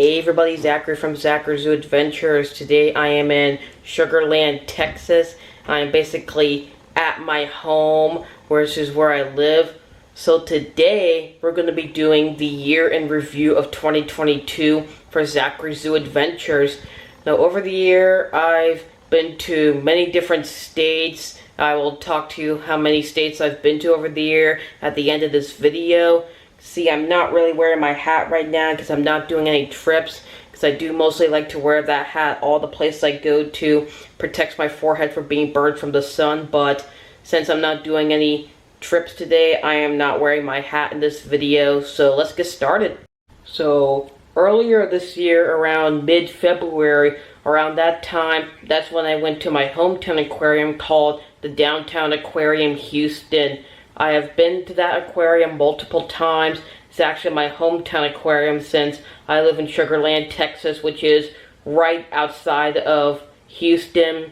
Hey everybody, Zachary from Zachary Zoo Adventures. Today I am in Sugar Land, Texas. I am basically at my home, which is where I live. So today we're going to be doing the year in review of 2022 for Zachary Zoo Adventures. Now over the year I've been to many different states. I will talk to you how many states I've been to over the year at the end of this video. See, I'm not really wearing my hat right now because I'm not doing any trips, because I do mostly like to wear that hat all the places I go to. Protects my forehead from being burned from the sun, but since I'm not doing any trips today, I am not wearing my hat in this video, so let's get started. So earlier this year, around mid-February, around that time, that's when I went to my hometown aquarium called the Downtown Aquarium Houston. I have been to that aquarium multiple times. It's actually my hometown aquarium since I live in Sugar Land, Texas, which is right outside of Houston.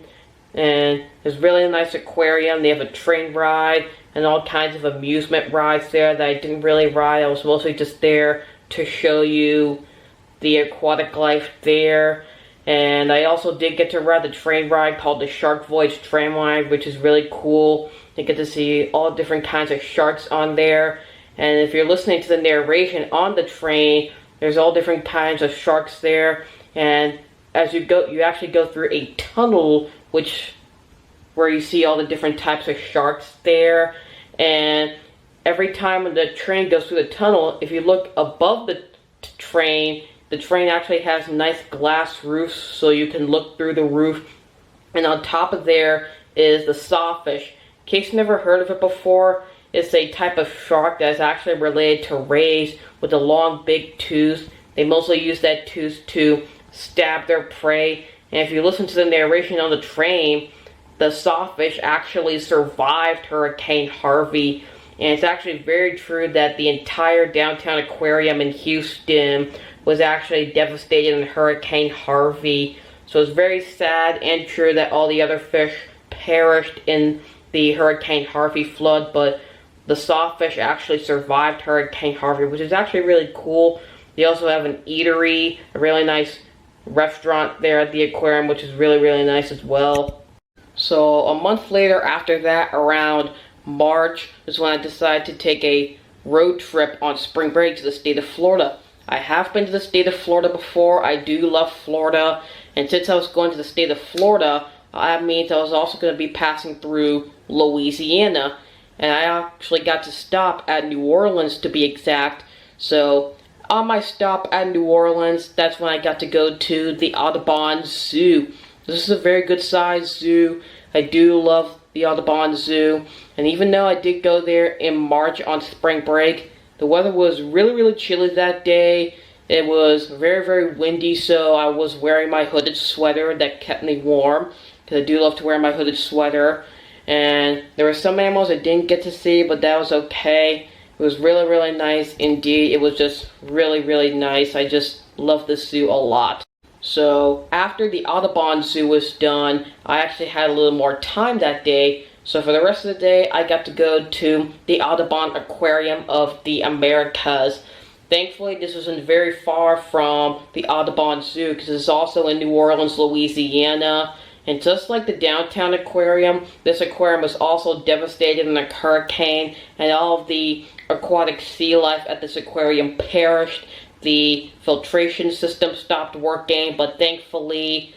And it's really a nice aquarium. They have a train ride and all kinds of amusement rides there that I didn't really ride. I was mostly just there to show you the aquatic life there. And I also did get to ride the train ride called the Shark Voyage train ride, which is really cool. You get to see all different kinds of sharks on there. And if you're listening to the narration on the train, there's all different kinds of sharks there. And as you go, you actually go through a tunnel, where you see all the different types of sharks there. And every time when the train goes through the tunnel, if you look above the train actually has nice glass roofs, so you can look through the roof. And on top of there is the sawfish. In case you've never heard of it before, it's a type of shark that is actually related to rays with a long, big tooth. They mostly use that tooth to stab their prey. And if you listen to the narration on the train, the sawfish actually survived Hurricane Harvey. And it's actually very true that the entire downtown aquarium in Houston was actually devastated in Hurricane Harvey. So it's very sad and true that all the other fish perished in the Hurricane Harvey flood, but the sawfish actually survived Hurricane Harvey, which is actually really cool. They also have an eatery, a really nice restaurant there at the aquarium, which is really, really nice as well. So a month later after that, around March, is when I decided to take a road trip on spring break to the state of Florida. I have been to the state of Florida before. I do love Florida. And since I was going to the state of Florida, that means I was also going to be passing through Louisiana. And I actually got to stop at New Orleans, to be exact. So on my stop at New Orleans, that's when I got to go to the Audubon Zoo. This is a very good sized zoo. I do love the Audubon Zoo. And even though I did go there in March on spring break, the weather was really, really chilly that day. It was very, very windy, so I was wearing my hooded sweater that kept me warm, because I do love to wear my hooded sweater. And there were some animals I didn't get to see, but that was okay. It was really, really nice indeed. It was just really, really nice. I just love this zoo a lot. So after the Audubon Zoo was done, I actually had a little more time that day. So for the rest of the day, I got to go to the Audubon Aquarium of the Americas. Thankfully, this wasn't very far from the Audubon Zoo, because it's also in New Orleans, Louisiana. And just like the downtown aquarium, this aquarium was also devastated in a hurricane, and all of the aquatic sea life at this aquarium perished. The filtration system stopped working, but thankfully,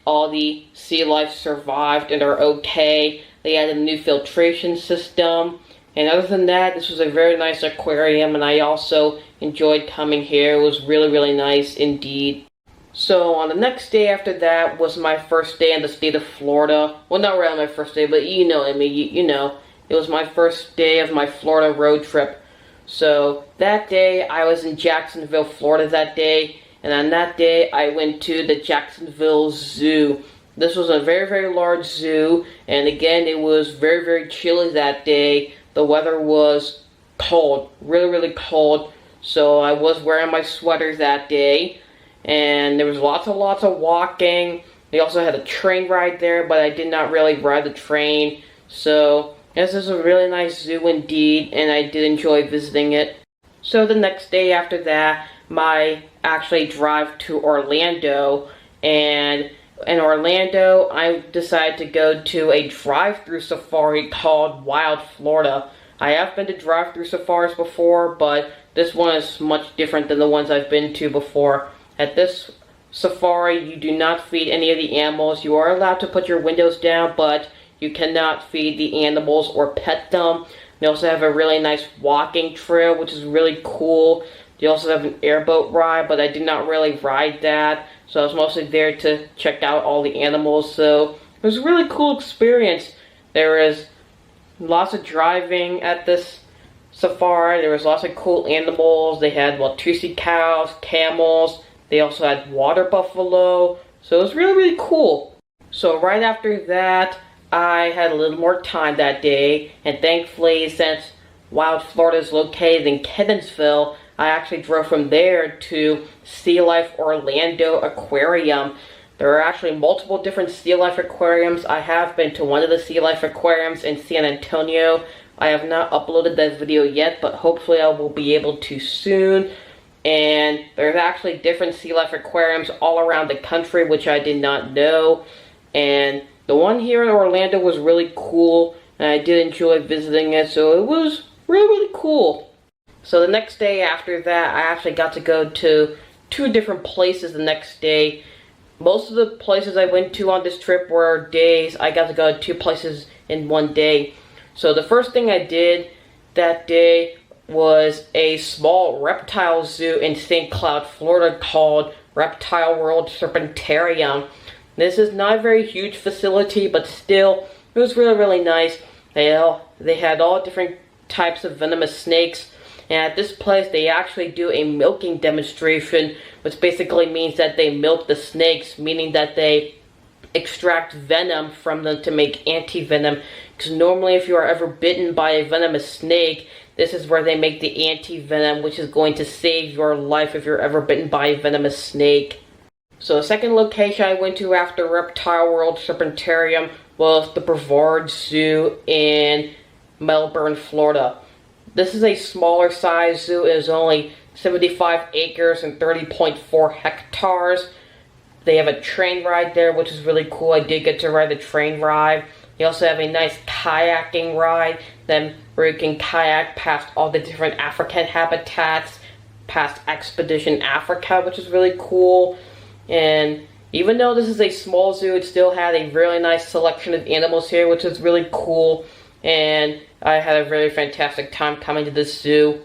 all the sea life survived and are okay. They added a new filtration system. And other than that, this was a very nice aquarium, and I also enjoyed coming here. It was really, really nice indeed. So on the next day after that was my first day in the state of Florida. Well, not really my first day, but you know what I mean. You know, it was my first day of my Florida road trip. So that day, I was in Jacksonville, Florida that day. And on that day, I went to the Jacksonville Zoo. This was a very, very large zoo. And again, it was very, very chilly that day. The weather was cold, really, really cold. So I was wearing my sweater that day. And there was lots of walking. They also had a train ride there, but I did not really ride the train. So this is a really nice zoo indeed, and I did enjoy visiting it. So the next day after that, my actually drive to Orlando, and in Orlando I decided to go to a drive-through safari called Wild Florida. I have been to drive-through safaris before, but this one is much different than the ones I've been to before. At this safari, you do not feed any of the animals. You are allowed to put your windows down, but you cannot feed the animals or pet them. They also have a really nice walking trail, which is really cool. They also have an airboat ride, but I did not really ride that. So I was mostly there to check out all the animals. So it was a really cool experience. There was lots of driving at this safari. There was lots of cool animals. They had Watusi cows, camels. They also had water buffalo. So it was really, really cool. So right after that, I had a little more time that day. And thankfully, since Wild Florida is located in Kenansville, I actually drove from there to Sea Life Orlando Aquarium. There are actually multiple different Sea Life aquariums. I have been to one of the Sea Life aquariums in San Antonio. I have not uploaded that video yet, but hopefully I will be able to soon. And there's actually different Sea Life aquariums all around the country, which I did not know. And the one here in Orlando was really cool, and I did enjoy visiting it, so it was really, really cool. So the next day after that, I actually got to go to 2 different places the next day. Most of the places I went to on this trip were days. I got to go to 2 places in one day. So the first thing I did that day was a small reptile zoo in St. Cloud, Florida called Reptile World Serpentarium. This is not a very huge facility, but still, it was really, really nice. They had all different types of venomous snakes. And at this place, they actually do a milking demonstration, which basically means that they milk the snakes, meaning that they extract venom from them to make anti-venom. Because normally, if you are ever bitten by a venomous snake, this is where they make the anti-venom, which is going to save your life if you're ever bitten by a venomous snake. So the second location I went to after Reptile World Serpentarium was the Brevard Zoo in Melbourne, Florida. This is a smaller size zoo. It is only 75 acres and 30.4 hectares. They have a train ride there, which is really cool. I did get to ride the train ride. They also have a nice kayaking ride, where you can kayak past all the different African habitats, past Expedition Africa, which is really cool. And even though this is a small zoo, it still had a really nice selection of animals here, which is really cool. And I had a really fantastic time coming to this zoo.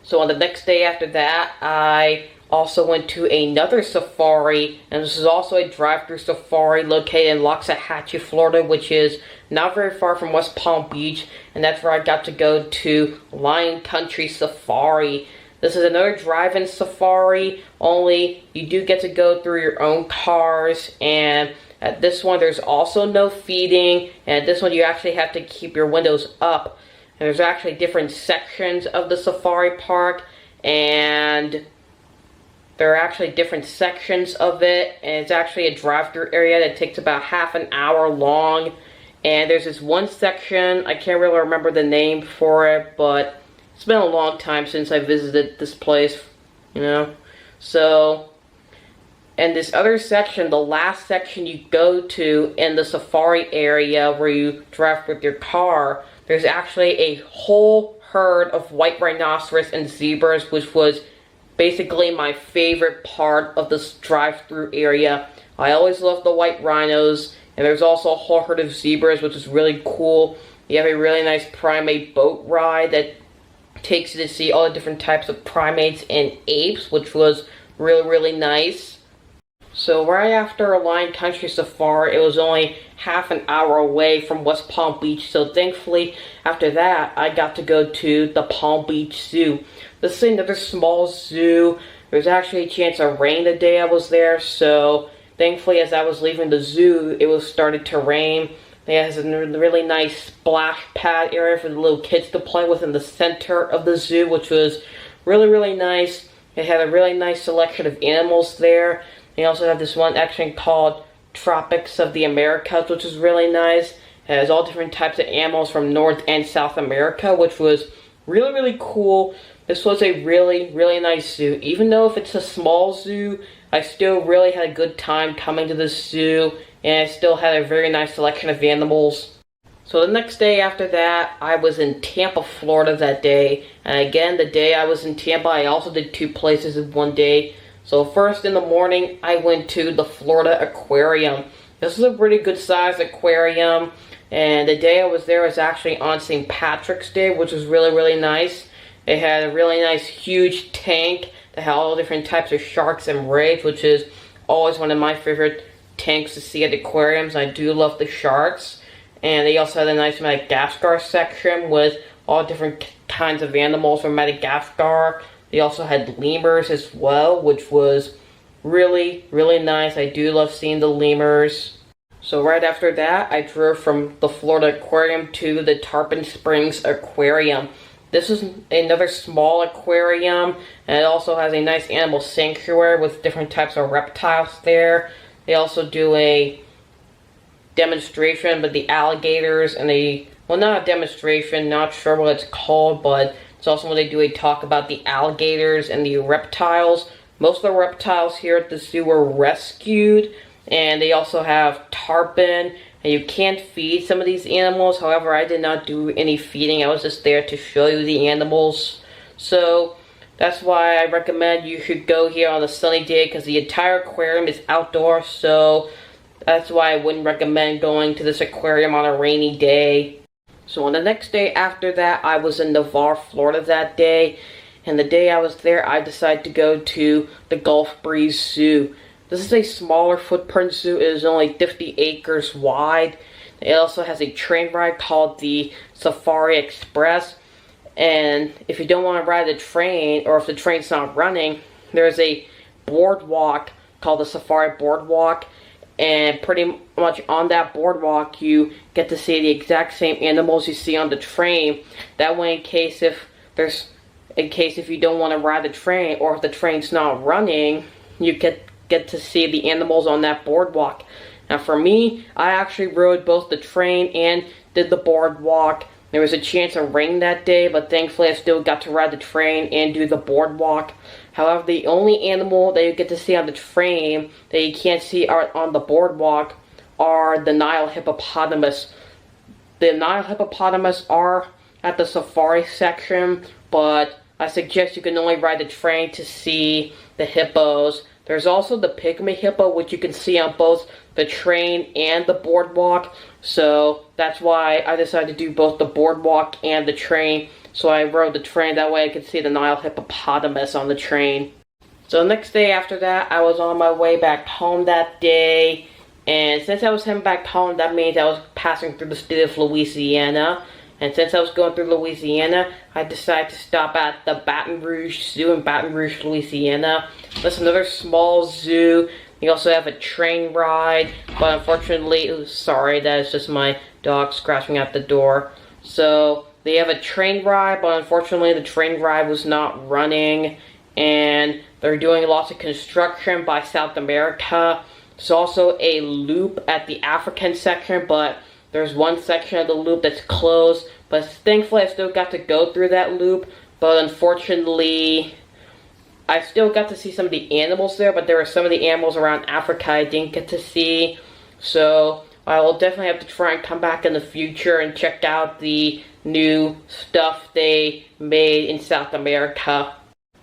So on the next day after that, I also went to another safari, and this is also a drive-through safari located in Loxahatchee, Florida, which is not very far from West Palm Beach, and that's where I got to go to Lion Country Safari. This is another drive-in safari, only you do get to go through your own cars, and at this one there's also no feeding, and at this one you actually have to keep your windows up. And there's actually different sections of the safari park, and there are actually different sections of it, and it's actually a drive-through area that takes about half an hour long. And there's this one section, I can't really remember the name for it, but it's been a long time since I visited this place, you know. So, and this other section, the last section you go to in the safari area where you drive with your car, there's actually a whole herd of white rhinoceros and zebras, which was basically my favorite part of this drive-through area. I always love the white rhinos, and there's also a whole herd of zebras, which is really cool. You have a really nice primate boat ride that takes you to see all the different types of primates and apes, which was really, really nice. So right after Lion Country Safari, it was only half an hour away from West Palm Beach, so thankfully after that I got to go to the Palm Beach Zoo. This is another small zoo. There was actually a chance of rain the day I was there, so thankfully as I was leaving the zoo it was started to rain. It has a really nice splash pad area for the little kids to play with in the center of the zoo, which was really, really nice. It had a really nice selection of animals there. They also have this one section called Tropics of the Americas, which is really nice. It has all different types of animals from North and South America, which was really, really cool. This was a really, really nice zoo. Even though if it's a small zoo, I still really had a good time coming to this zoo, and I still had a very nice selection of animals. So the next day after that, I was in Tampa, Florida that day. And again, the day I was in Tampa, I also did 2 places in one day. So first in the morning, I went to the Florida Aquarium. This is a pretty good sized aquarium. And the day I was there was actually on St. Patrick's Day, which was really, really nice. It had a really nice, huge tank that had all different types of sharks and rays, which is always one of my favorite tanks to see at aquariums. I do love the sharks. And they also had a nice Madagascar section with all different kinds of animals from Madagascar. They also had lemurs as well, which was really, really nice. I do love seeing the lemurs. So right after that, I drove from the Florida Aquarium to the Tarpon Springs Aquarium. This is another small aquarium, and it also has a nice animal sanctuary with different types of reptiles there. They also do a demonstration, but the alligators and well, not a demonstration, not sure what it's called, but it's also when they do a talk about the alligators and the reptiles. Most of the reptiles here at the zoo were rescued, and they also have tarpon, and you can't feed some of these animals. However, I did not do any feeding. I was just there to show you the animals. So that's why I recommend you should go here on a sunny day, because the entire aquarium is outdoors, so that's why I wouldn't recommend going to this aquarium on a rainy day. So on the next day after that, I was in Navarre, Florida that day. And the day I was there, I decided to go to the Gulf Breeze Zoo. This is a smaller footprint zoo. It is only 50 acres wide. It also has a train ride called the Safari Express. And if you don't want to ride the train, or if the train's not running, there's a boardwalk called the Safari Boardwalk. And pretty much on that boardwalk, you get to see the exact same animals you see on the train. That way, in case if you don't want to ride the train, or if the train's not running, you get to see the animals on that boardwalk. Now for me, I actually rode both the train and did the boardwalk. There was a chance of rain that day, but thankfully I still got to ride the train and do the boardwalk. However, the only animal that you get to see on the train that you can't see on the boardwalk are the Nile hippopotamus. The Nile hippopotamus are at the safari section, but I suggest you can only ride the train to see the hippos. There's also the pygmy hippo, which you can see on both the train and the boardwalk. So that's why I decided to do both the boardwalk and the train. So I rode the train, that way I could see the Nile hippopotamus on the train. So the next day after that, I was on my way back home that day. And since I was heading back home, that means I was passing through the state of Louisiana. And since I was going through Louisiana, I decided to stop at the Baton Rouge Zoo in Baton Rouge, Louisiana. That's another small zoo. You also have a train ride, but unfortunately, sorry, that is just my dog scratching at the door. So they have a train ride, but unfortunately the train ride was not running, and they're doing lots of construction by South America. There's also a loop at the African section, but there's one section of the loop that's closed. But thankfully I still got to go through that loop, but unfortunately I still got to see some of the animals there, but there were some of the animals around Africa I didn't get to see. So I will definitely have to try and come back in the future and check out the new stuff they made in South America.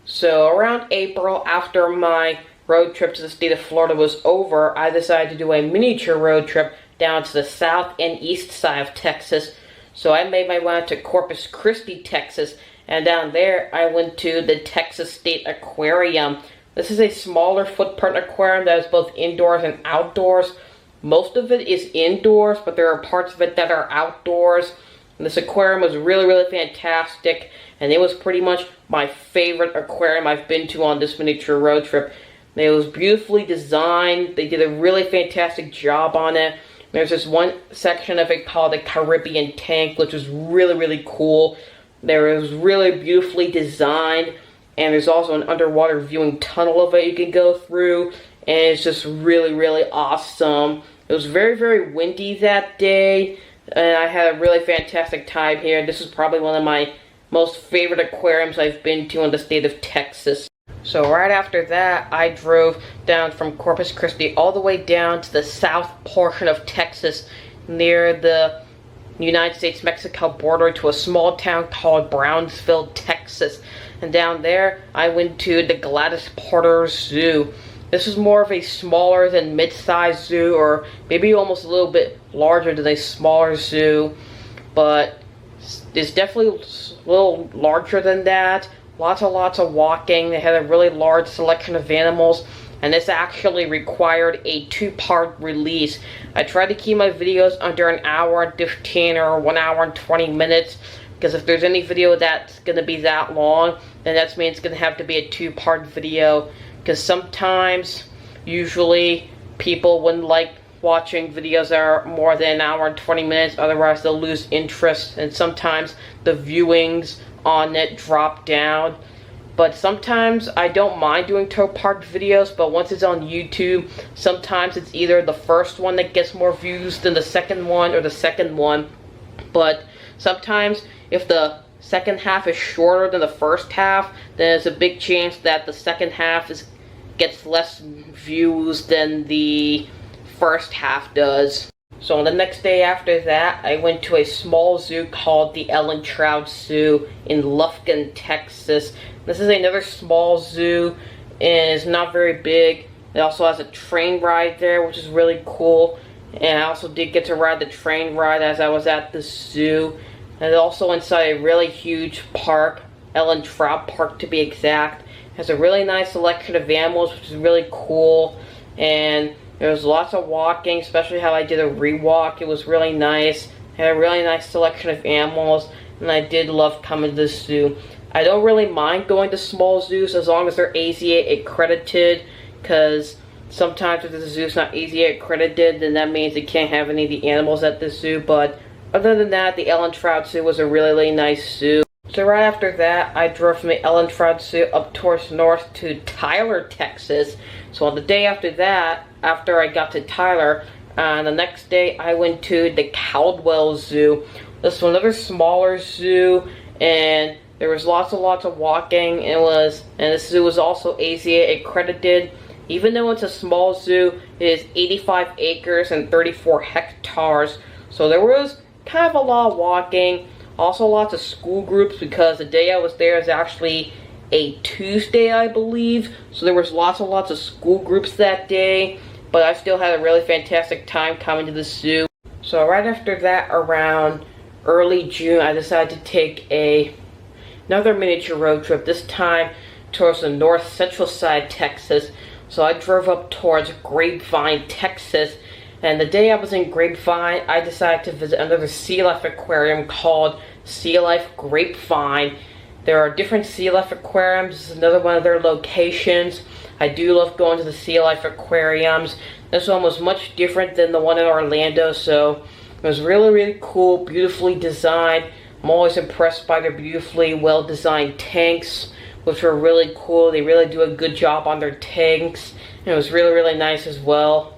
So around April, after my road trip to the state of Florida was over, I decided to do a miniature road trip down to the south and east side of Texas. So I made my way to Corpus Christi, Texas, and down there I went to the Texas State Aquarium. This is a smaller footprint aquarium that is both indoors and outdoors. Most of it is indoors, but there are parts of it that are outdoors. And this aquarium was really, really fantastic, and it was pretty much my favorite aquarium I've been to on this miniature road trip. It was beautifully designed. They did a really fantastic job on it. There's this one section of it called the Caribbean Tank, which was really, really cool. It was really beautifully designed, and there's also an underwater viewing tunnel of it you can go through, and it's just really, really awesome. It was very, very windy that day, and I had a really fantastic time here. This is probably one of my most favorite aquariums I've been to in the state of Texas. So right after that, I drove down from Corpus Christi all the way down to the south portion of Texas near the United States-Mexico border to a small town called Brownsville, Texas. And down there, I went to the Gladys Porter Zoo. This is more of a smaller than mid-sized zoo, or maybe almost a little bit larger than a smaller zoo, but it's definitely a little larger than that. Lots of walking. They had a really large selection of animals, and this actually required a 2-part release. I tried to keep my videos under an hour and 15 or 1 hour and 20 minutes, because if there's any video that's going to be that long, then that means it's going to have to be a 2-part video, because sometimes, usually, people wouldn't like watching videos that are more than an hour and 20 minutes, otherwise they'll lose interest, and sometimes the viewings on it drop down. But sometimes I don't mind doing 2-part videos, but once it's on YouTube, sometimes it's either the first one that gets more views than the second one, or the second one. But sometimes if the second half is shorter than the first half, then there's a big chance that the second half gets less views than the first half does. So on the next day after that, I went to a small zoo called the Ellen Trout Zoo in Lufkin, Texas. This is another small zoo, and it's not very big. It also has a train ride there, which is really cool. And I also did get to ride the train ride as I was at the zoo. And also inside a really huge park, Ellen Trout Park to be exact. It has a really nice selection of animals, which is really cool. And there was lots of walking, especially how I did a rewalk. It was really nice. Had a really nice selection of animals, and I did love coming to the zoo. I don't really mind going to small zoos as long as they're AZA accredited, because sometimes if the zoo's not AZA accredited, then that means they can't have any of the animals at the zoo. But other than that, the Ellen Trout Zoo was a really nice zoo. So right after that, I drove from the Ellen Trout Zoo up towards north to Tyler, Texas. So on the day after that, after I got to Tyler, the next day I went to the Caldwell Zoo. This was another smaller zoo, and there was lots of walking. And this zoo was also AZA accredited. Even though it's a small zoo, it is 85 acres and 34 hectares. So there was kind of a lot of walking. Also lots of school groups, because the day I was there was actually a Tuesday, I believe. So there was lots of school groups that day. But I still had a really fantastic time coming to the zoo. So right after that, around early June, I decided to take another miniature road trip. This time towards the north central side, Texas. So I drove up towards Grapevine, Texas. And the day I was in Grapevine, I decided to visit another sea life aquarium called Sea Life Grapevine. There are different sea life aquariums. This is another one of their locations. I do love going to the sea life aquariums. This one was much different than the one in Orlando, so it was really cool, beautifully designed. I'm always impressed by their beautifully well-designed tanks, which were really cool. They really do a good job on their tanks, and it was really nice as well.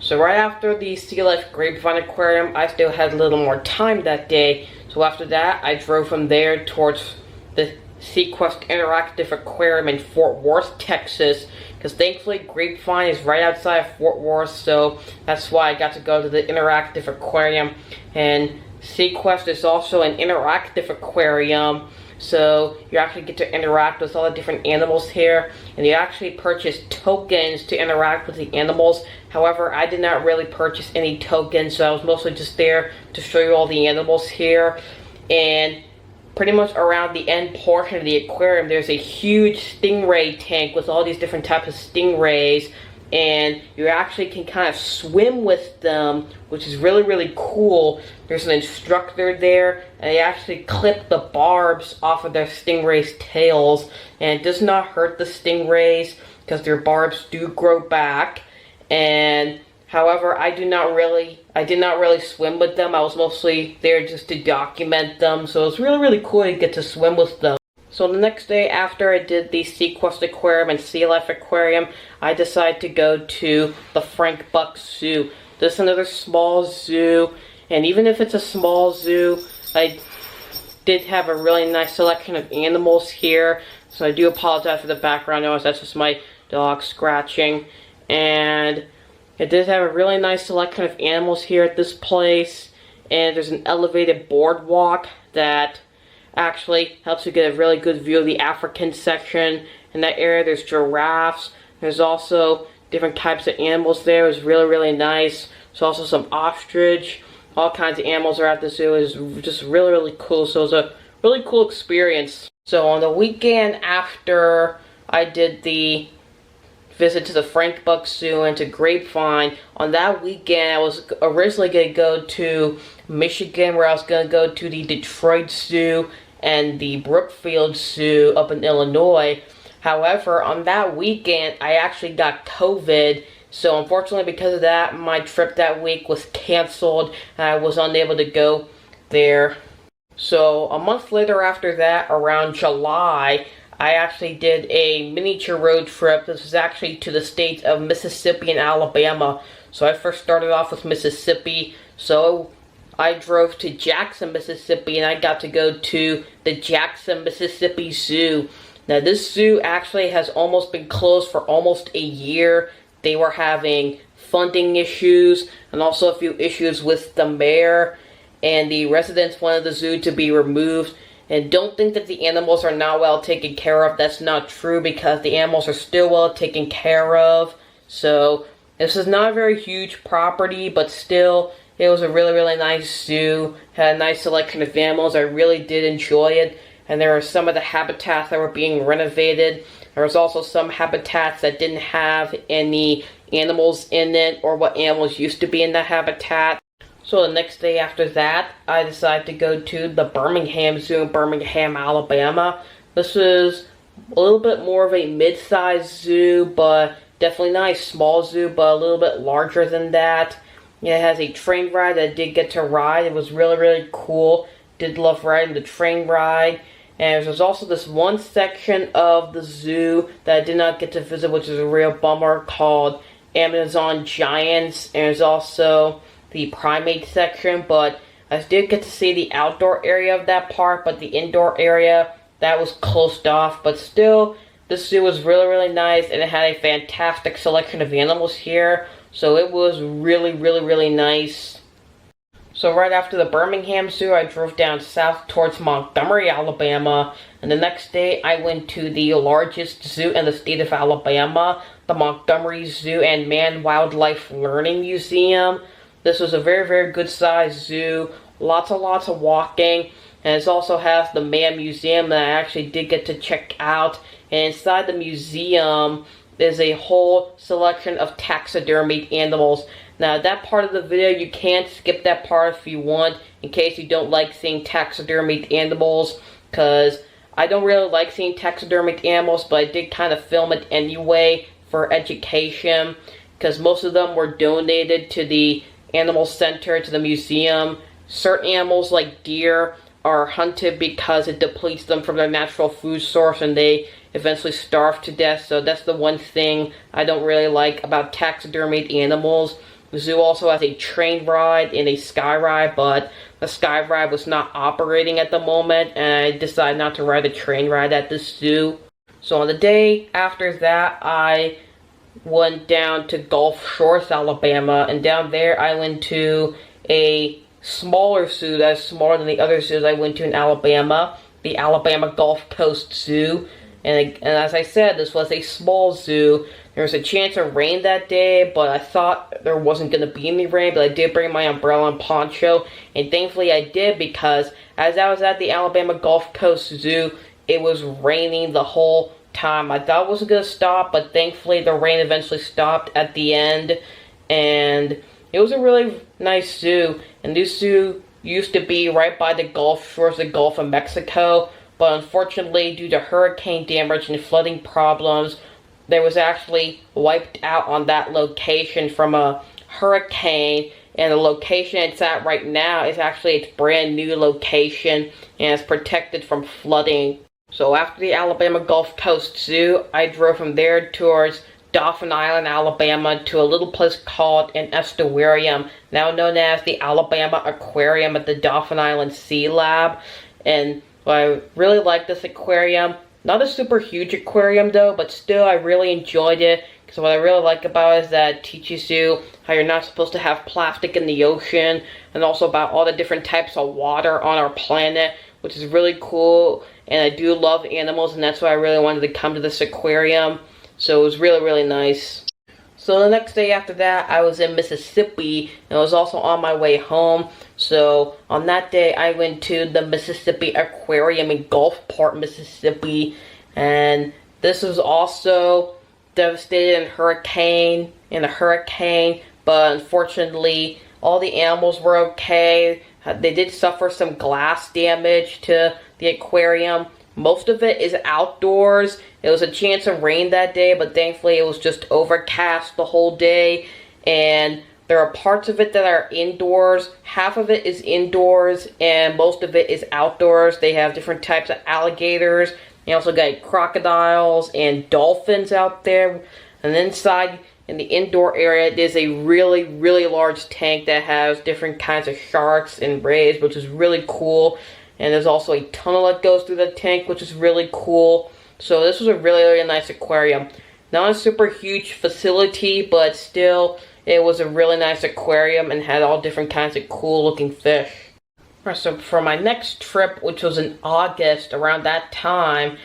So right after the Sea Life Grapevine Aquarium, I still had a little more time that day. So after that, I drove from there towards the Sequest Interactive Aquarium in Fort Worth, Texas. Because thankfully, Grapevine is right outside of Fort Worth, so that's why I got to go to the Interactive Aquarium. And Sequest is also an interactive aquarium, so you actually get to interact with all the different animals here, and you actually purchase tokens to interact with the animals. However, I did not really purchase any tokens, so I was mostly just there to show you all the animals here. And pretty much around the end portion of the aquarium, there's a huge stingray tank with all these different types of stingrays, and you actually can kind of swim with them, which is really cool. There's an instructor there, and they actually clip the barbs off of their stingrays' tails, and it does not hurt the stingrays because their barbs do grow back. And however, I did not really swim with them. I was mostly there just to document them, so it was really cool to get to swim with them. So the next day after I did the Sequest Aquarium and Sea Life Aquarium, I decided to go to the Frank Buck Zoo. This is another small zoo, and even if it's a small zoo, did have a really nice selection of animals here. So I do apologize for the background noise. That's just my dog scratching. And it did have a really nice selection of animals here at this place. And there's an elevated boardwalk that actually helps you get a really good view of the African section. In that area, there's giraffes. There's also different types of animals there. It was really, really nice. There's also some ostrich. All kinds of animals are at the zoo. It was just really, really cool. So it was a really cool experience. So on the weekend after I did the visit to the Frank Buck Zoo and to Grapevine, on that weekend I was originally going to go to Michigan, where I was going to go to the Detroit Zoo and the Brookfield Zoo up in Illinois. However, on that weekend I actually got COVID. So unfortunately, because of that, my trip that week was canceled and I was unable to go there. So a month later after that, around July, I actually did a miniature road trip. This was actually to the states of Mississippi and Alabama. So I first started off with Mississippi. So I drove to Jackson, Mississippi, and I got to go to the Jackson, Mississippi Zoo. Now this zoo actually has almost been closed for almost a year. They were having funding issues and also a few issues with the mayor, and the residents wanted the zoo to be removed. And don't think that the animals are not well taken care of. That's not true, because the animals are still well taken care of. So this is not a very huge property, but still it was a really, really nice zoo. Had a nice selection of animals. I really did enjoy it. And there are some of the habitats that were being renovated. There was also some habitats that didn't have any animals in it, or what animals used to be in the habitat. So the next day after that, I decided to go to the Birmingham Zoo in Birmingham, Alabama. This is a little bit more of a mid-sized zoo, but definitely nice. Small zoo, but a little bit larger than that. It has a train ride that I did get to ride. It was really, really cool. Did love riding the train ride. And there's also this one section of the zoo that I did not get to visit, which is a real bummer, called Amazon Giants. And there's also the primate section, but I did get to see the outdoor area of that park, but the indoor area, that was closed off. But still, this zoo was really, really nice, and it had a fantastic selection of animals here. So it was really, really, really nice. So right after the Birmingham Zoo, I drove down south towards Montgomery, Alabama. And the next day, I went to the largest zoo in the state of Alabama, the Montgomery Zoo and Man-Wildlife Learning Museum. This was a very, very good sized zoo. Lots of walking. And it also has the Man Museum that I actually did get to check out. And inside the museum, there's a whole selection of taxidermied animals. Now, that part of the video, you can skip that part if you want, in case you don't like seeing taxidermied animals, because I don't really like seeing taxidermied animals, but I did kind of film it anyway for education, because most of them were donated to the animal center, to the museum. Certain animals, like deer, are hunted because it depletes them from their natural food source and they eventually starve to death. So that's the one thing I don't really like about taxidermied animals. The zoo also has a train ride and a sky ride, but the sky ride was not operating at the moment, and I decided not to ride the train ride at this zoo. So on the day after that, I went down to Gulf Shores, Alabama, and down there I went to a smaller zoo that's smaller than the other zoos I went to in Alabama, the Alabama Gulf Coast Zoo. And as I said, this was a small zoo. There was a chance of rain that day, but I thought there wasn't going to be any rain, but I did bring my umbrella and poncho, and thankfully I did, because as I was at the Alabama Gulf Coast Zoo, it was raining the whole time. I thought it wasn't going to stop, but thankfully the rain eventually stopped at the end, and it was a really nice zoo. And this zoo used to be right by the Gulf Shores, the Gulf of Mexico, but unfortunately, due to hurricane damage and flooding problems, there was actually wiped out on that location from a hurricane, and the location it's at right now is actually its brand new location and is protected from flooding. So after the Alabama Gulf Coast Zoo, I drove from there towards Dauphin Island, Alabama, to a little place called an estuarium, now known as the Alabama Aquarium at the Dauphin Island Sea Lab. And I really like this aquarium. Not a super huge aquarium though, but still I really enjoyed it. Because what I really like about it is that it teaches you how you're not supposed to have plastic in the ocean. And also about all the different types of water on our planet, which is really cool. And I do love animals, and that's why I really wanted to come to this aquarium. So it was really, really nice. So the next day after that, I was in Mississippi, and I was also on my way home. So on that day, I went to the Mississippi Aquarium in Gulfport, Mississippi. And this was also devastated in a hurricane, but unfortunately, all the animals were okay. They did suffer some glass damage to the aquarium. Most of it is outdoors. It was a chance of rain that day, but thankfully it was just overcast the whole day. And there are parts of it that are indoors. Half of it is indoors, and most of it is outdoors. They have different types of alligators. They also got crocodiles and dolphins out there. And inside, in the indoor area, there's a really, really large tank that has different kinds of sharks and rays, which is really cool. And there's also a tunnel that goes through the tank, which is really cool. So this was a really, really nice aquarium. Not a super huge facility, but still, it was a really nice aquarium and had all different kinds of cool looking fish. Alright, so for my next trip, which was in August, around that time,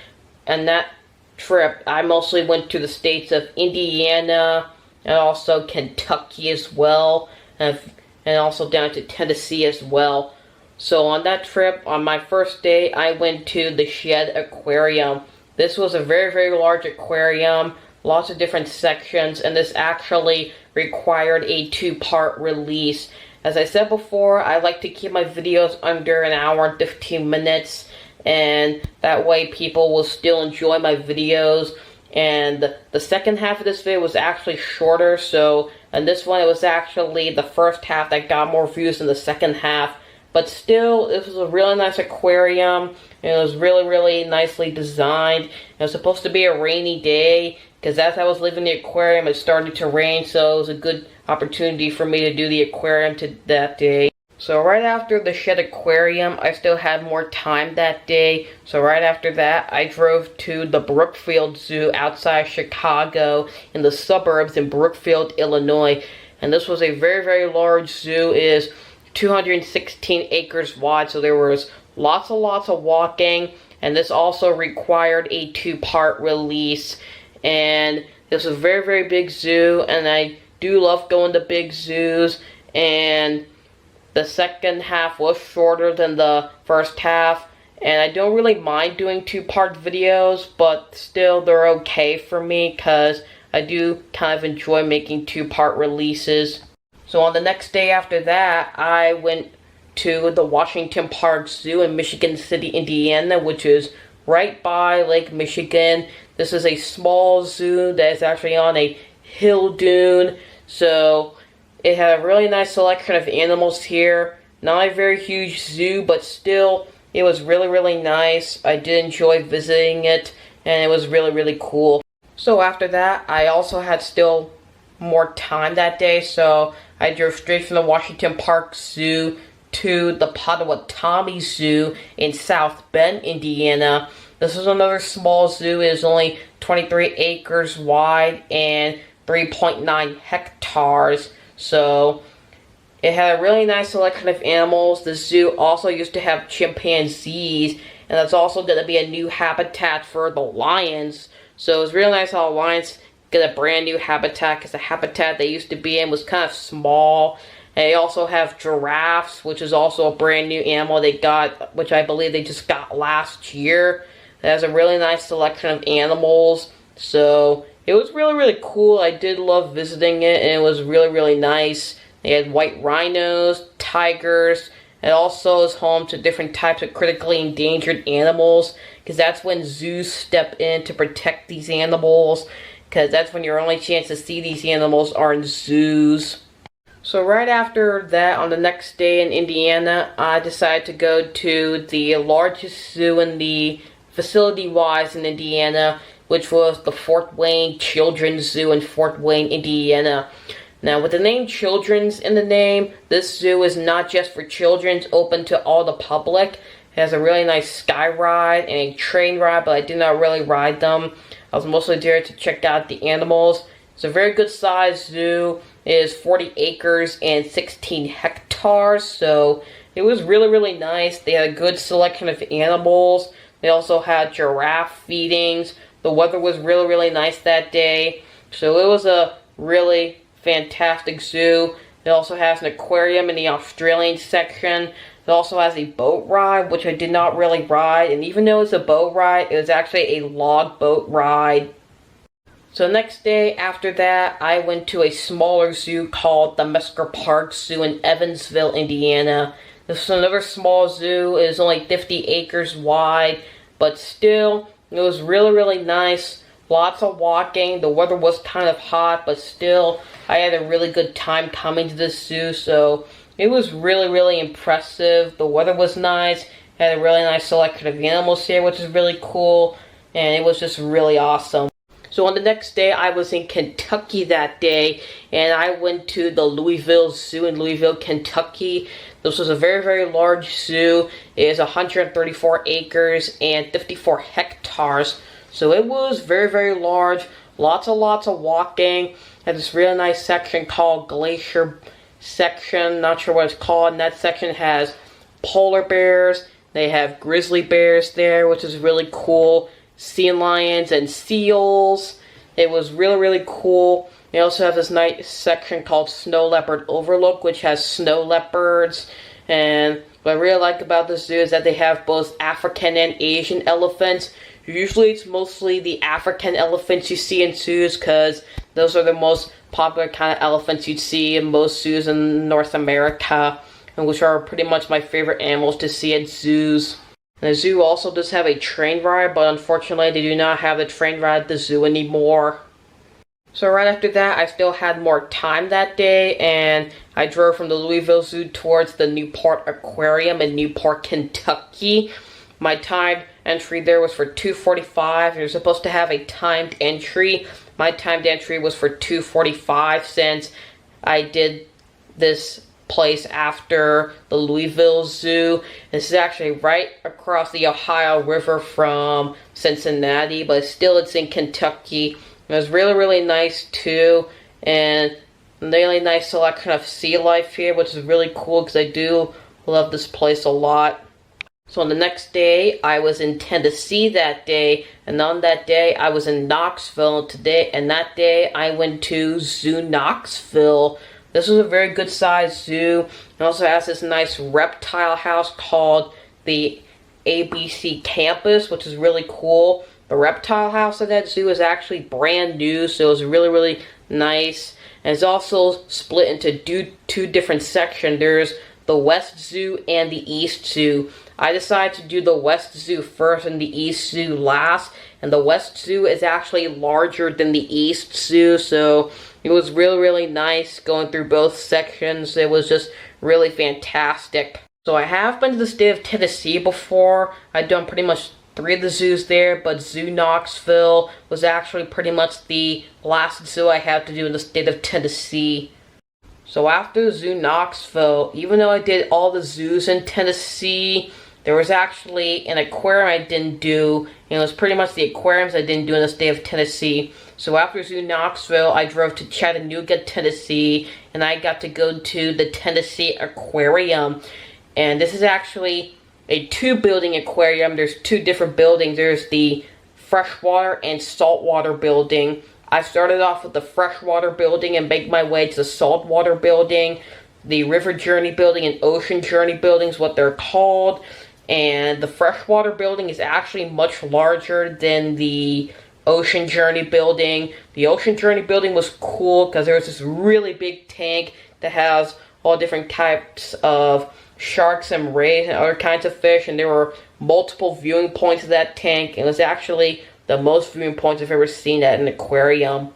and that trip, I mostly went to the states of Indiana and also Kentucky as well, and also down to Tennessee as well. So on that trip, on my first day, I went to the Shed Aquarium. This was a very, very large aquarium, lots of different sections, and this actually required a 2-part release. As I said before, I like to keep my videos under an hour and 15 minutes, and that way people will still enjoy my videos. And the second half of this video was actually shorter, so in this one it was actually the first half that got more views than the second half. But still, this was a really nice aquarium. It was really, really nicely designed. It was supposed to be a rainy day, because as I was leaving the aquarium, it started to rain, so it was a good opportunity for me to do the aquarium that day. So right after the Shed Aquarium, I still had more time that day. So right after that, I drove to the Brookfield Zoo outside Chicago in the suburbs in Brookfield, Illinois. And this was a very, very large zoo. It is 216 acres wide, so there was lots of walking, and this also required a 2-part release. And this was a very, very big zoo, and I do love going to big zoos, and the second half was shorter than the first half, and I don't really mind doing 2-part videos, but still they're okay for me because I do kind of enjoy making 2-part releases. So on the next day after that, I went to the Washington Park Zoo in Michigan City, Indiana, which is right by Lake Michigan. This is a small zoo that is actually on a hill dune, so it had a really nice selection of animals here. Not a very huge zoo, but still, it was really, really nice. I did enjoy visiting it, and it was really, really cool. So after that, I also had still more time that day, so I drove straight from the Washington Park Zoo to the Potawatomi Zoo in South Bend, Indiana. This is another small zoo. It is only 23 acres wide and 3.9 hectares. So it had a really nice selection of animals. The zoo also used to have chimpanzees, and that's also going to be a new habitat for the lions. So it was really nice how the lions get a brand new habitat, because the habitat they used to be in was kind of small. And they also have giraffes, which is also a brand new animal they got, which I believe they just got last year. It has a really nice selection of animals. So it was really, really cool. I did love visiting it, and it was really, really nice. They had white rhinos, tigers. It also is home to different types of critically endangered animals, because that's when zoos step in to protect these animals, because that's when your only chance to see these animals are in zoos. So right after that, on the next day in Indiana, I decided to go to the largest zoo in the facility-wise in Indiana, which was the Fort Wayne Children's Zoo in Fort Wayne, Indiana. Now, with the name Children's in the name, this zoo is not just for children, it's open to all the public. It has a really nice sky ride and a train ride, but I did not really ride them. I was mostly there to check out the animals. It's a very good sized zoo. It is 40 acres and 16 hectares, so it was really nice. They had a good selection of animals. They also had giraffe feedings. The weather was really nice that day, so it was a really fantastic zoo. It also has an aquarium in the Australian section. It also has a boat ride, which I did not really ride, and even though it's a boat ride, it was actually a log boat ride. So the next day after that, I went to a smaller zoo called the Mesker Park Zoo in Evansville, Indiana. This is another small zoo. It is only 50 acres wide, but still, it was really nice. Lots of walking. The weather was kind of hot, but still, I had a really good time coming to this zoo, so it was really impressive. The weather was nice. Had a really nice selection of animals here, which is really cool, and it was just really awesome. So on the next day, I was in Kentucky that day, and I went to the Louisville Zoo in Louisville, Kentucky. This was a very large zoo. It is 134 acres and 54 hectares. So it was very large. Lots of walking. Had this really nice section called Glacier section. Not sure what it's called. And that section has polar bears. They have grizzly bears there, which is really cool. Sea lions and seals. It was really cool. They also have this nice section called Snow Leopard Overlook, which has snow leopards. And what I really like about this zoo is that they have both African and Asian elephants. Usually it's mostly the African elephants you see in zoos because those are the most popular kind of elephants you'd see in most zoos in North America, and which are pretty much my favorite animals to see at zoos. And the zoo also does have a train ride, but unfortunately they do not have the train ride at the zoo anymore. So right after that, I still had more time that day, and I drove from the Louisville Zoo towards the Newport Aquarium in Newport, Kentucky. My timed entry there was for 2:45. You're supposed to have a timed entry. My timed entry was for 2:45 since I did this place after the Louisville Zoo. This is actually right across the Ohio River from Cincinnati, but still it's in Kentucky. It was really nice too, and really nice selection of sea life here, which is really cool because I do love this place a lot. So on the next day, I was in Tennessee that day, and on that day, I was in Knoxville today, and that day, I went to Zoo Knoxville. This was a very good sized zoo. It also has this nice reptile house called the ABC Campus, which is really cool. The reptile house at that zoo is actually brand new, so it was really nice. And it's also split into two different sections. There's the West Zoo and the East Zoo. I decided to do the West Zoo first and the East Zoo last. And the West Zoo is actually larger than the East Zoo, so it was really nice going through both sections. It was just really fantastic. So I have been to the state of Tennessee before. I've done pretty much 3 of the zoos there, but Zoo Knoxville was actually pretty much the last zoo I had to do in the state of Tennessee. So after Zoo Knoxville, even though I did all the zoos in Tennessee, there was actually an aquarium I didn't do, and it was pretty much the aquariums I didn't do in the state of Tennessee. So after Zoo Knoxville, I drove to Chattanooga, Tennessee, and I got to go to the Tennessee Aquarium. And this is actually a 2-building aquarium. There's 2 different buildings. There's the freshwater and saltwater building. I started off with the freshwater building and made my way to the saltwater building. The River Journey building and Ocean Journey building is what they're called. And the freshwater building is actually much larger than the Ocean Journey building. The Ocean Journey building was cool because there was this really big tank that has all different types of sharks and rays and other kinds of fish, and there were multiple viewing points of that tank. It was actually the most viewing points I've ever seen at an aquarium.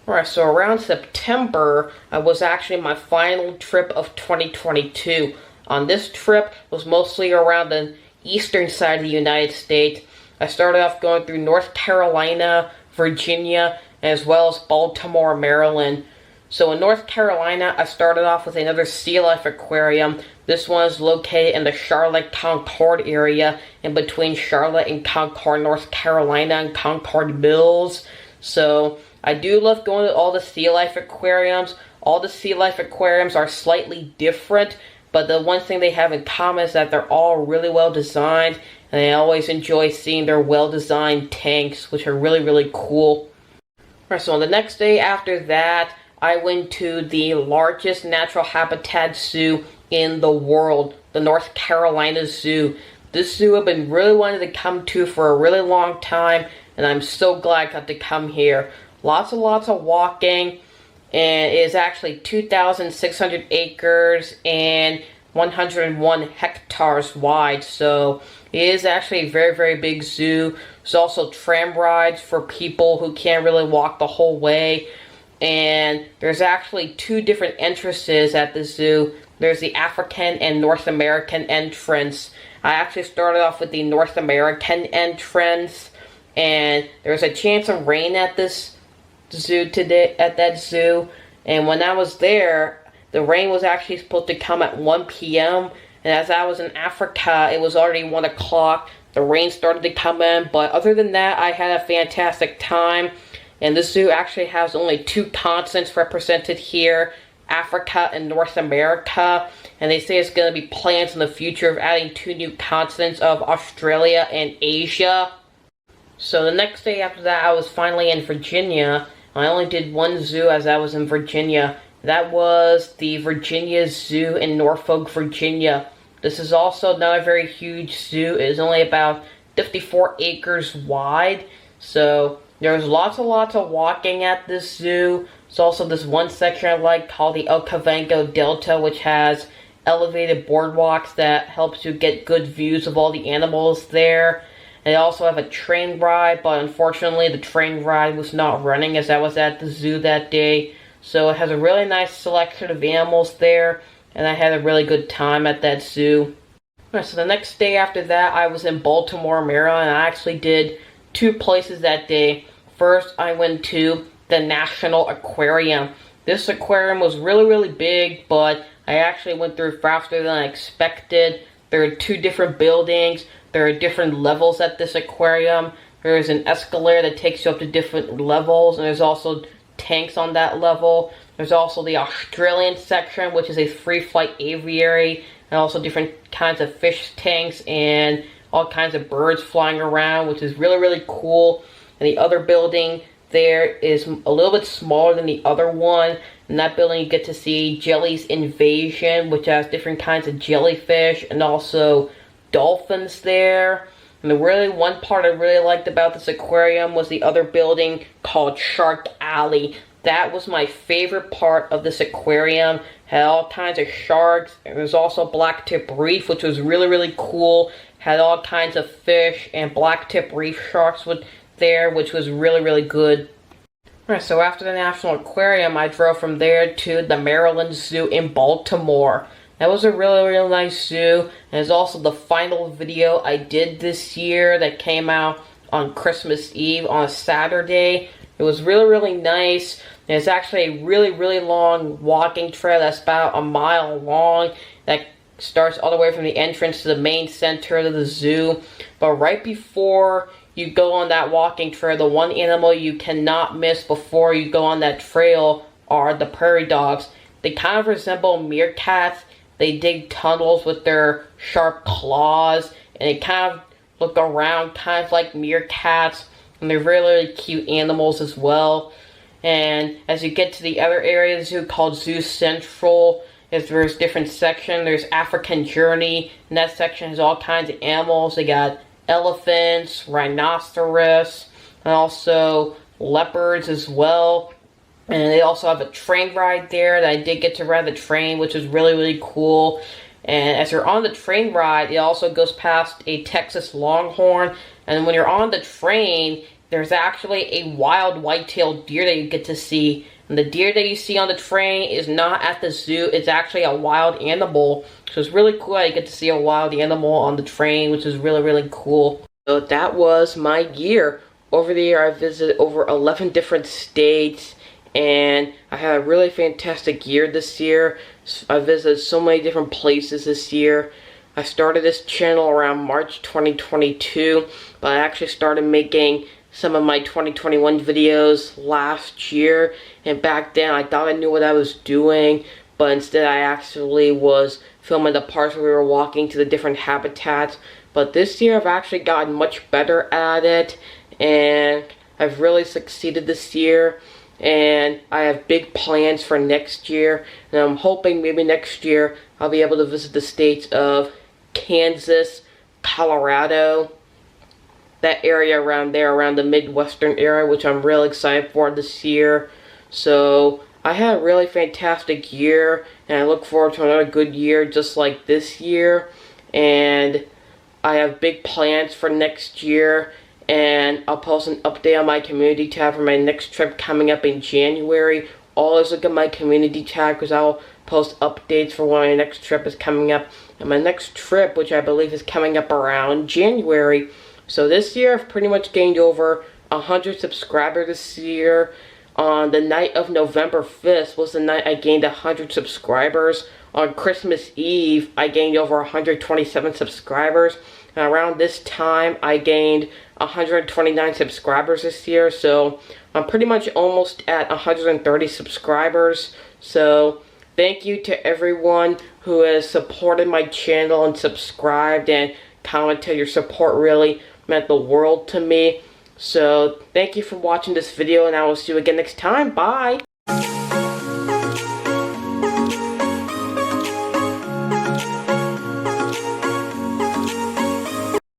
Alright, so around September, I was actually my final trip of 2022. On this trip, was mostly around the eastern side of the United States. I started off going through North Carolina, Virginia, as well as Baltimore, Maryland. So in North Carolina, I started off with another sea life aquarium. This one is located in the Charlotte-Concord area, in between Charlotte and Concord, North Carolina, and Concord Mills. So I do love going to all the sea life aquariums. All the sea life aquariums are slightly different, but the one thing they have in common is that they're all really well designed, and I always enjoy seeing their well designed tanks, which are really, really cool. Alright, so on the next day after that, I went to the largest natural habitat zoo in the world, the North Carolina Zoo. This zoo I've been really wanting to come to for a really long time, and I'm so glad I got to come here. Lots and lots of walking, and it is actually 2,600 acres and 101 hectares wide, so it is actually a very, very big zoo. There's also tram rides for people who can't really walk the whole way, and there's actually two different entrances at the zoo. There's the African and North American entrance. I actually started off with the North American entrance, and there's a chance of rain at this zoo today, at that zoo. And when I was there, the rain was actually supposed to come at 1 p.m. And as I was in Africa, it was already 1 o'clock. The rain started to come in, but other than that, I had a fantastic time. And this zoo actually has only 2 continents represented here, Africa and North America. And they say it's going to be plans in the future of adding 2 new continents of Australia and Asia. So the next day after that, I was finally in Virginia. I only did 1 zoo as I was in Virginia. That was the Virginia Zoo in Norfolk, Virginia. This is also not a very huge zoo. It is only about 54 acres wide. So there's lots and lots of walking at this zoo. There's also this one section I like called the Okavango Delta, which has elevated boardwalks that helps you get good views of all the animals there. They also have a train ride, but unfortunately the train ride was not running as I was at the zoo that day. So it has a really nice selection of animals there, and I had a really good time at that zoo. Alright, so the next day after that, I was in Baltimore, Maryland, and I actually did 2 places that day. First, I went to the National Aquarium. This aquarium was really, really big, but I actually went through faster than I expected. There are 2 different buildings. There are different levels at this aquarium. There is an escalator that takes you up to different levels, and there's also tanks on that level. There's also the Australian section, which is a free flight aviary, and also different kinds of fish tanks and all kinds of birds flying around, which is really, really cool. And the other building there is a little bit smaller than the other one. In that building you get to see Jelly's Invasion, which has different kinds of jellyfish and also dolphins there. And the really one part I really liked about this aquarium was the other building called Shark Alley. That was my favorite part of this aquarium. Had all kinds of sharks. There was also blacktip reef, which was really, really cool. Had all kinds of fish and blacktip reef sharks there, which was really, really good. Alright, so after the National Aquarium, I drove from there to the Maryland Zoo in Baltimore. That was a really, really nice zoo, and it's also the final video I did this year that came out on Christmas Eve on a Saturday. It was really, really nice. And it's actually a really, really long walking trail that's about a mile long that starts all the way from the entrance to the main center of the zoo. But right before you go on that walking trail, the one animal you cannot miss before you go on that trail are the prairie dogs. They kind of resemble meerkats. They dig tunnels with their sharp claws, and they kind of look around kind of like meerkats, and they're really, really cute animals as well. And as you get to the other area of the zoo called Zoo Central, there's different sections. There's African Journey, and that section has all kinds of animals. They got elephants, rhinoceros, and also leopards as well. And they also have a train ride there that I did get to ride the train, which is really, really cool. And as you're on the train ride, it also goes past a Texas Longhorn. And when you're on the train, there's actually a wild white-tailed deer that you get to see. And the deer that you see on the train is not at the zoo. It's actually a wild animal. So it's really cool that you get to see a wild animal on the train, which is really, really cool. So that was my year. Over the year, I visited over 11 different states. and I had a really fantastic year this year. I visited so many different places this year. I started this channel around March 2022, but I actually started making some of my 2021 videos last year, and back then I thought I knew what I was doing, but instead I actually was filming the parts where we were walking to the different habitats. But this year I've actually gotten much better at it, and I've really succeeded this year, and I have big plans for next year, and I'm hoping maybe next year I'll be able to visit the states of Kansas, Colorado, that area around there, around the Midwestern area, which I'm really excited for this year. So I had a really fantastic year, and I look forward to another good year just like this year, and I have big plans for next year, and I'll post an update on my community tab for my next trip coming up in January. Always look at my community tab because I'll post updates for when my next trip is coming up. And my next trip, which I believe is coming up around January. So this year I've pretty much gained over 100 subscribers this year. On the night of November 5th was the night I gained 100 subscribers. On Christmas Eve, I gained over 127 subscribers. And around this time, I gained 129 subscribers this year. So I'm pretty much almost at 130 subscribers. So thank you to everyone who has supported my channel and subscribed and commented. Your support really meant the world to me. So thank you for watching this video, and I will see you again next time. Bye!